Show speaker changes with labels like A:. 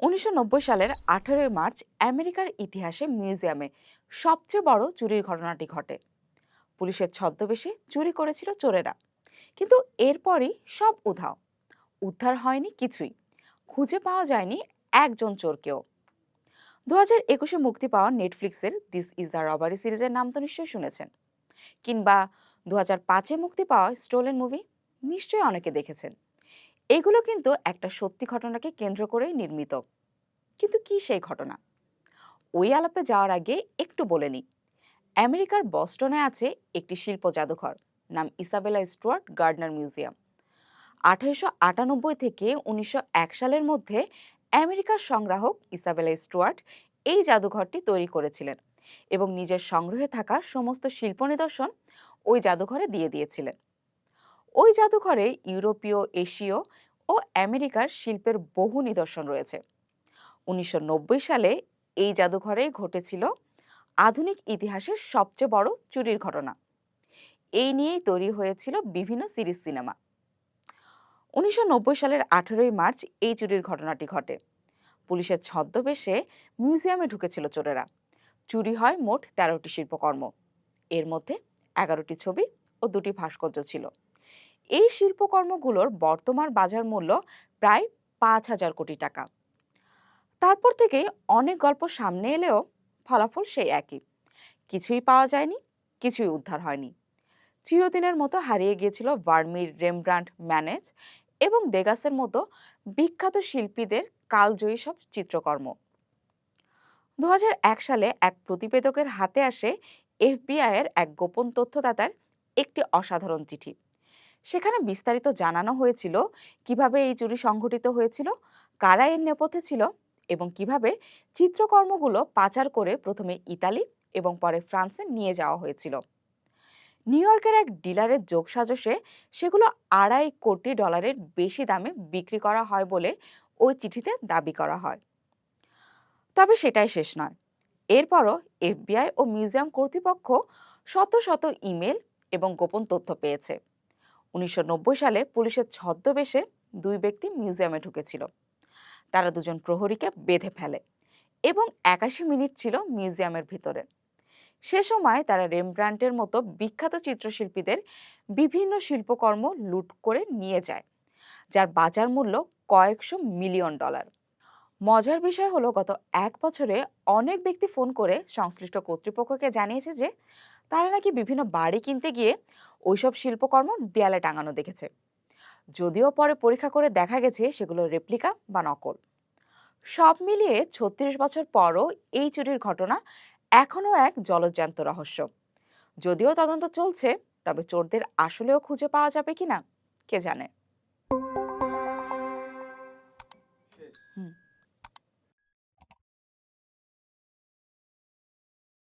A: ১৯৯০ সালের ১৮ই মার্চ আমেরিকার ইতিহাসে মিউজিয়ামে সবচেয়ে বড় চুরির ঘটনাটি ঘটে। পুলিশের ছদ্মবেশে চুরি করেছিল চোরেরা, কিন্তু এরপরই সব উধাও। উদ্ধার হয়নি কিছুই, খুঁজে পাওয়া যায়নি একজন চোরকেও। ২০২১-এ মুক্তি পাওয়া নেটফ্লিক্সের দিস ইজ আ রবারি সিরিজের নাম তো নিশ্চয়ই শুনেছেন, কিংবা ২০০৫-এ মুক্তি পাওয়া স্টোলেন মুভি নিশ্চয়ই অনেকে দেখেছেন। এগুলো কিন্তু একটা সত্যি ঘটনাকে কেন্দ্র করেই নির্মিত। কিন্তু কি সেই ঘটনা? ওই আলাপে যাওয়ার আগে একটু বলে নিই। আমেরিকার বস্টনে আছে একটি শিল্প জাদুঘর, নাম ইসাবেলা স্টুয়ার্ট গার্ডনার মিউজিয়াম। ১৮৯৮ থেকে ১৯০১ সালের মধ্যে আমেরিকার সংগ্রাহক ইসাবেলা স্টুয়ার্ট এই জাদুঘরটি তৈরি করেছিলেন এবং নিজের সংগ্রহে থাকা সমস্ত শিল্প নিদর্শন ওই জাদুঘরে দিয়ে দিয়েছিলেন। ওই জাদুঘরে ইউরোপীয়, এশীয় ও আমেরিকার শিল্পের বহু নিদর্শন রয়েছে। ১৯৯০ সালে এই জাদুঘরে ঘটেছিল আধুনিক ইতিহাসের সবচেয়ে বড় চুরির ঘটনা। এই নিয়েই তৈরি হয়েছিল বিভিন্ন সিরিজ সিনেমা। ১৯৯০ সালের ১৮ই মার্চ এই চুরির ঘটনাটি ঘটে। পুলিশের ছদ্মবেশে মিউজিয়ামে ঢুকেছিল চোরেরা। চুরি হয় মোট ১৩টি শিল্পকর্ম। এর মধ্যে ১১টি ছবি ও ২টি ভাস্কর্য ছিল। এই শিল্পকর্মগুলোর বর্তমান বাজার মূল্য প্রায় ৫,০০০ কোটি টাকা। তারপর থেকে অনেক গল্প সামনে এলেও ফলাফল সেই একই। কিছুই পাওয়া যায়নি, কিছুই উদ্ধার হয়নি। চিরদিনের মতো হারিয়ে গিয়েছিল ভার্মির, রেমব্রান্ড, ম্যানেজ এবং দেগাসের মতো বিখ্যাত শিল্পীদের কালজয়ী সব চিত্রকর্ম। ২০০১ সালে এক প্রতিবেদকের হাতে আসে এফবিআই এর এক গোপন তথ্যদাতার একটি অসাধারণ চিঠি। সেখানে বিস্তারিত জানানো হয়েছিল কিভাবে এই চুরি সংঘটিত হয়েছিল, কারা এর নেপথ্যে ছিল এবং কিভাবে চিত্রকর্মগুলো পাচার করে প্রথমে ইতালি এবং পরে ফ্রান্সে নিয়ে যাওয়া হয়েছিল। নিউ ইয়র্কের এক ডিলারের যোগসাজশে সেগুলো $২.৫ কোটি বেশি দামে বিক্রি করা হয় বলে ওই চিঠিতে দাবি করা হয়। তবে সেটাই শেষ নয়। এরপরও এফবিআই ও মিউজিয়াম কর্তৃপক্ষ শত শত ইমেল এবং গোপন তথ্য পেয়েছে। ১৯৯০ সালে পুলিশের ছদ্মবেশে দুই ব্যক্তি মিউজিয়ামে ঢুকেছিল। তারা দুজন প্রহরীকে বেঁধে ফেলে এবং ৮১ মিনিট ছিল মিউজিয়ামের ভিতরে। সে সময় তারা রেমব্রান্ডের মতো বিখ্যাত চিত্রশিল্পীদের বিভিন্ন শিল্পকর্ম লুট করে নিয়ে যায়, যার বাজার মূল্য কয়েকশো মিলিয়ন ডলার। মজার বিষয় হলো, গত এক বছরে অনেক ব্যক্তি ফোন করে সংশ্লিষ্ট কর্তৃপক্ষকে জানিয়েছে যে তারা নাকি বিভিন্ন বাড়ি কিনতে গিয়ে ওইসব শিল্পকর্ম দেয়ালে টাঙানো দেখেছে, যদিও পরে পরীক্ষা করে দেখা গেছে সেগুলো রেপ্লিকা বা নকল। সব মিলিয়ে ৩৬ বছর পরও এই চুরির ঘটনা এখনও এক জলজ্যান্ত রহস্য। যদিও তদন্ত চলছে, তবে চোরদের আসলেও খুঁজে পাওয়া যাবে কিনা কে জানে। হুম।